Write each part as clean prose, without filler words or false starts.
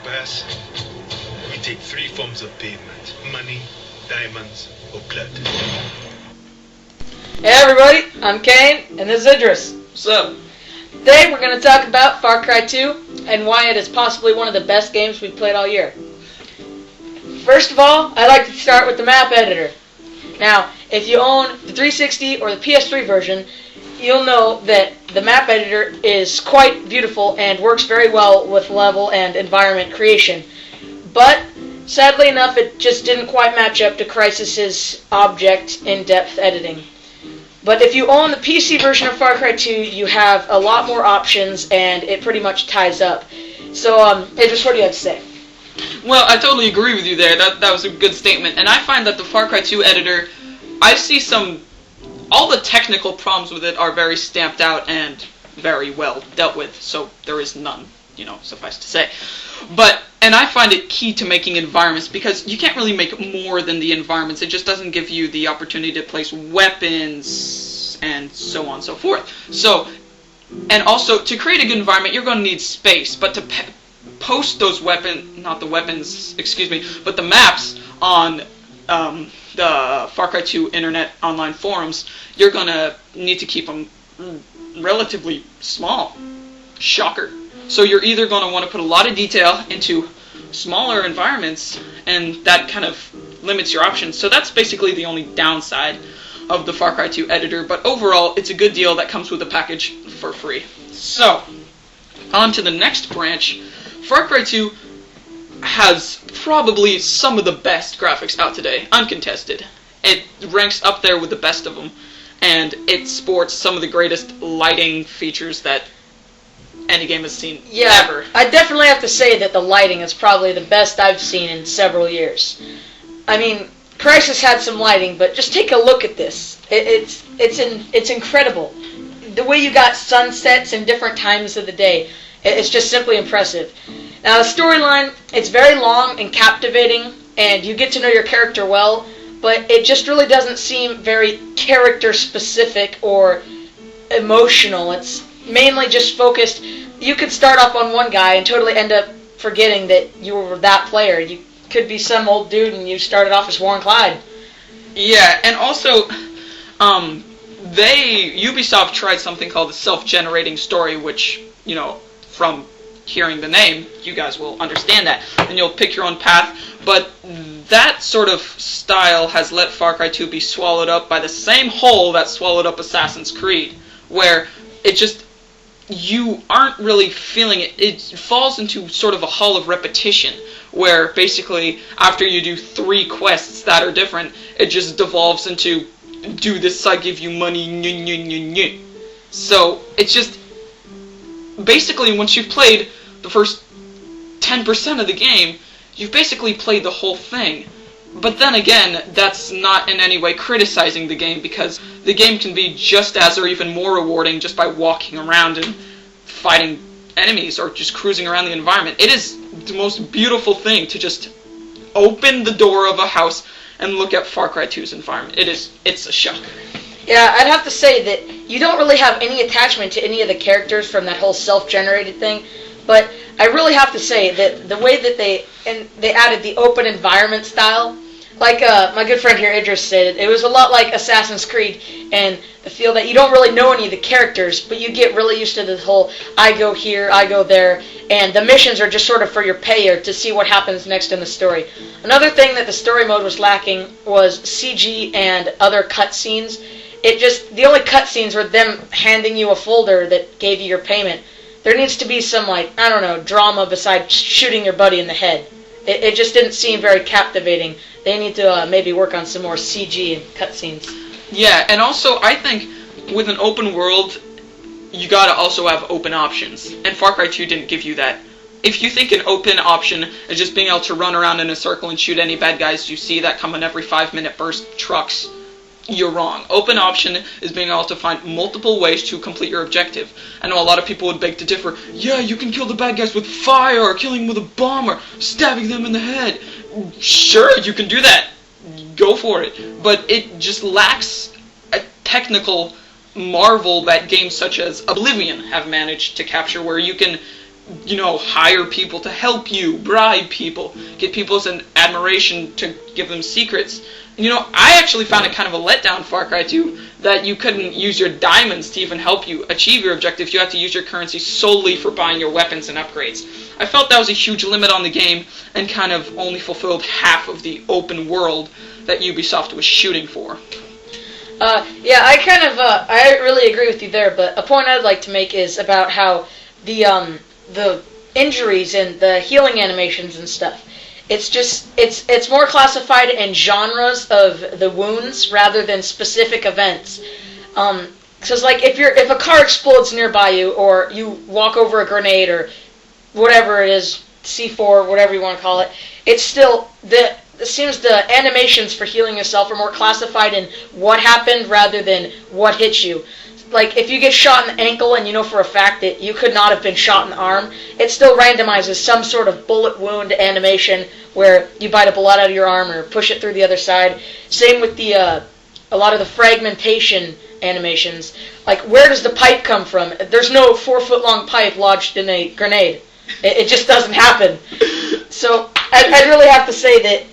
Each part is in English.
pass, we take three forms of payment: money, diamonds, or blood. Hey everybody, I'm Kane, and this is Idris. What's up? Today we're going to talk about Far Cry 2 and why it is possibly one of the best games we've played all year. First of all, I'd like to start with the map editor. Now, if you own the 360 or the PS3 version, you'll know that the map editor is quite beautiful and works very well with level and environment creation. But, sadly enough, it just didn't quite match up to Crysis's object in-depth editing. But if you own the PC version of Far Cry 2, you have a lot more options, and it pretty much ties up. So, Idris, what do you have to say? Well, I totally agree with you there. That was a good statement. And I find that the Far Cry 2 editor, I see all the technical problems with it are very stamped out and very well dealt with. So there is none, suffice to say. And I find it key to making environments because you can't really make more than the environments. It just doesn't give you the opportunity to place weapons and so on and so forth. And also, to create a good environment, you're going to need space. But to post those but the maps on the Far Cry 2 Internet Online forums, you're going to need to keep them relatively small. Shocker. So you're either going to want to put a lot of detail into smaller environments, and that kind of limits your options. So that's basically the only downside of the Far Cry 2 editor, but overall, it's a good deal that comes with the package for free. So, on to the next branch. Far Cry 2 has probably some of the best graphics out today, uncontested. It ranks up there with the best of them, and it sports some of the greatest lighting features that any game has seen ever. I definitely have to say that the lighting is probably the best I've seen in several years. I mean, Crysis had some lighting, but just take a look at this. It's incredible. The way you got sunsets in different times of the day, it's just simply impressive. Now, the storyline, it's very long and captivating, and you get to know your character well, but it just really doesn't seem very character-specific or emotional. It's mainly just focused. You could start off on one guy and totally end up forgetting that you were that player. You could be some old dude and you started off as Warren Clyde. Yeah, and also, Ubisoft tried something called the self-generating story, which, from hearing the name, you guys will understand that, and you'll pick your own path, but that sort of style has let Far Cry 2 be swallowed up by the same hole that swallowed up Assassin's Creed, where you aren't really feeling it. It falls into sort of a hall of repetition, where basically after you do 3 quests that are different, it just devolves into, do this, I give you money, So it's just, basically once you've played the first 10% of the game, you've basically played the whole thing. But then again, that's not in any way criticizing the game, because the game can be just as or even more rewarding just by walking around and fighting enemies or just cruising around the environment. It is the most beautiful thing to just open the door of a house and look at Far Cry 2's environment. It's a shocker. Yeah, I'd have to say that you don't really have any attachment to any of the characters from that whole self-generated thing, but I really have to say that the way that they added the open environment style, like my good friend here, Idris, said, it was a lot like Assassin's Creed, and the feel that you don't really know any of the characters, but you get really used to the whole, I go here, I go there, and the missions are just sort of for your payer to see what happens next in the story. Another thing that the story mode was lacking was CG and other cutscenes. The only cutscenes were them handing you a folder that gave you your payment. There needs to be some, drama besides shooting your buddy in the head. It just didn't seem very captivating. They need to maybe work on some more CG and cutscenes. Yeah, and also I think with an open world, you gotta also have open options. And Far Cry 2 didn't give you that. If you think an open option is just being able to run around in a circle and shoot any bad guys you see that come in every 5-minute burst trucks, you're wrong. Open option is being able to find multiple ways to complete your objective. I know a lot of people would beg to differ. Yeah, you can kill the bad guys with fire, or killing them with a bomb, or stabbing them in the head. Sure, you can do that. Go for it. But it just lacks a technical marvel that games such as Oblivion have managed to capture, where you can hire people to help you, bribe people, get people's admiration to give them secrets. I actually found it kind of a letdown, Far Cry 2, that you couldn't use your diamonds to even help you achieve your objective. You had to use your currency solely for buying your weapons and upgrades. I felt that was a huge limit on the game and kind of only fulfilled half of the open world that Ubisoft was shooting for. I really agree with you there, but a point I'd like to make is about how the injuries and the healing animations and stuff, it's more classified in genres of the wounds rather than specific events. Because if a car explodes nearby you, or you walk over a grenade, or whatever it is, C4, whatever you want to call it, it seems the animations for healing yourself are more classified in what happened rather than what hit you. Like, if you get shot in the ankle and you know for a fact that you could not have been shot in the arm, it still randomizes some sort of bullet wound animation where you bite a blood out of your arm or push it through the other side. Same with a lot of the fragmentation animations. Like, where does the pipe come from? There's no 4-foot-long pipe lodged in a grenade. It just doesn't happen. So, I'd really have to say that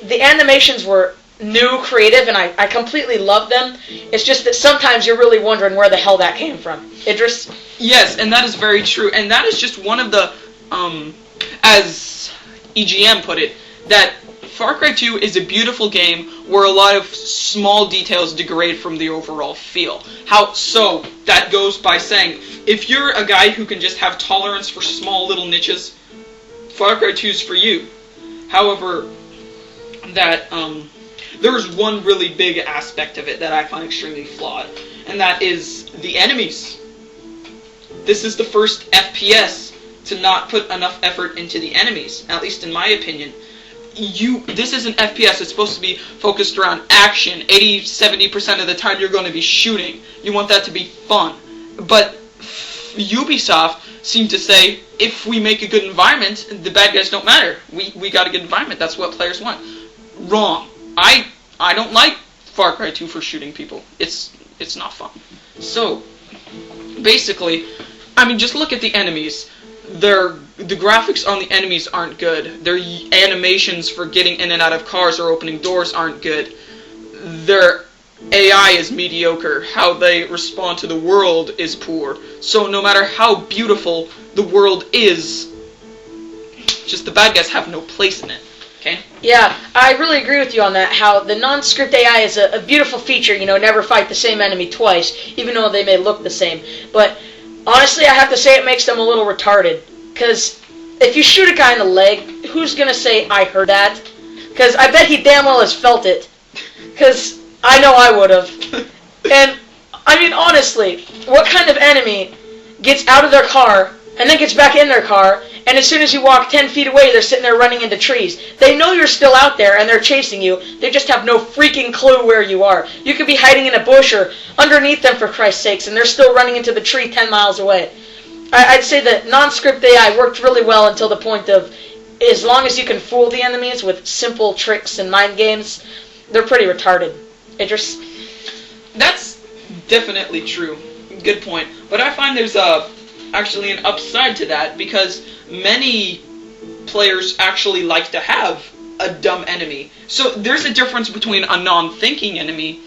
the animations were new, creative, and I completely love them. It's just that sometimes you're really wondering where the hell that came from. Idris? Yes, and that is very true. And that is just one of the, as EGM put it, that Far Cry 2 is a beautiful game where a lot of small details degrade from the overall feel. So that goes by saying, if you're a guy who can just have tolerance for small little niches, Far Cry 2 is for you. However, there's one really big aspect of it that I find extremely flawed, and that is the enemies. This is the first FPS to not put enough effort into the enemies, at least in my opinion. This is an FPS. It's supposed to be focused around action. 80-70% of the time you're going to be shooting. You want that to be fun. But Ubisoft seemed to say, if we make a good environment, the bad guys don't matter. We got a good environment. That's what players want. Wrong. I don't like Far Cry 2 for shooting people. It's not fun. So, basically, just look at the enemies. The graphics on the enemies aren't good. Their animations for getting in and out of cars or opening doors aren't good. Their AI is mediocre. How they respond to the world is poor. So no matter how beautiful the world is, just the bad guys have no place in it. Okay? Yeah, I really agree with you on that, how the non-script AI is a beautiful feature, never fight the same enemy twice, even though they may look the same. But honestly, I have to say it makes them a little retarded. Because if you shoot a guy in the leg, who's going to say, I heard that? Because I bet he damn well has felt it. Because I know I would have. And, honestly, what kind of enemy gets out of their car and then gets back in their car, and as soon as you walk 10 feet away, they're sitting there running into trees? They know you're still out there, and they're chasing you. They just have no freaking clue where you are. You could be hiding in a bush or underneath them, for Christ's sakes, and they're still running into the tree 10 miles away. I'd say that non-script AI worked really well until the point of, as long as you can fool the enemies with simple tricks and mind games, they're pretty retarded. Idris? That's definitely true. Good point. But I find there's actually an upside to that, because many players actually like to have a dumb enemy. So there's a difference between a non-thinking enemy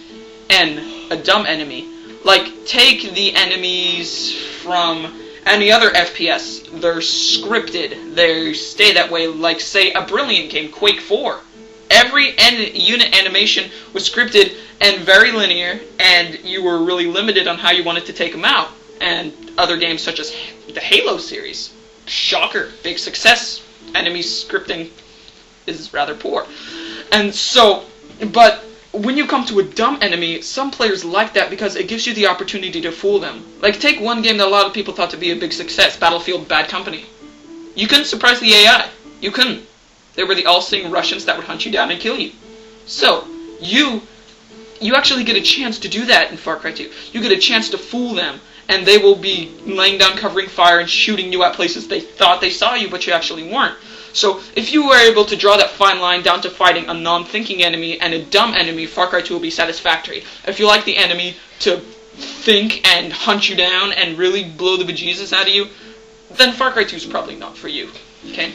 and a dumb enemy. Like, take the enemies from any other FPS. They're scripted. They stay that way. Like, say, a brilliant game, Quake 4. Every unit animation was scripted and very linear, and you were really limited on how you wanted to take them out. And other games such as the Halo series, shocker, big success. Enemy scripting is rather poor. And so, but when you come to a dumb enemy, some players like that because it gives you the opportunity to fool them. Like, take one game that a lot of people thought to be a big success, Battlefield Bad Company. You couldn't surprise the AI. You couldn't. They were the all-seeing Russians that would hunt you down and kill you. So, you actually get a chance to do that in Far Cry 2. You get a chance to fool them, and they will be laying down covering fire and shooting you at places they thought they saw you, but you actually weren't. So, if you were able to draw that fine line down to fighting a non-thinking enemy and a dumb enemy, Far Cry 2 will be satisfactory. If you like the enemy to think and hunt you down and really blow the bejesus out of you, then Far Cry 2 is probably not for you. Okay?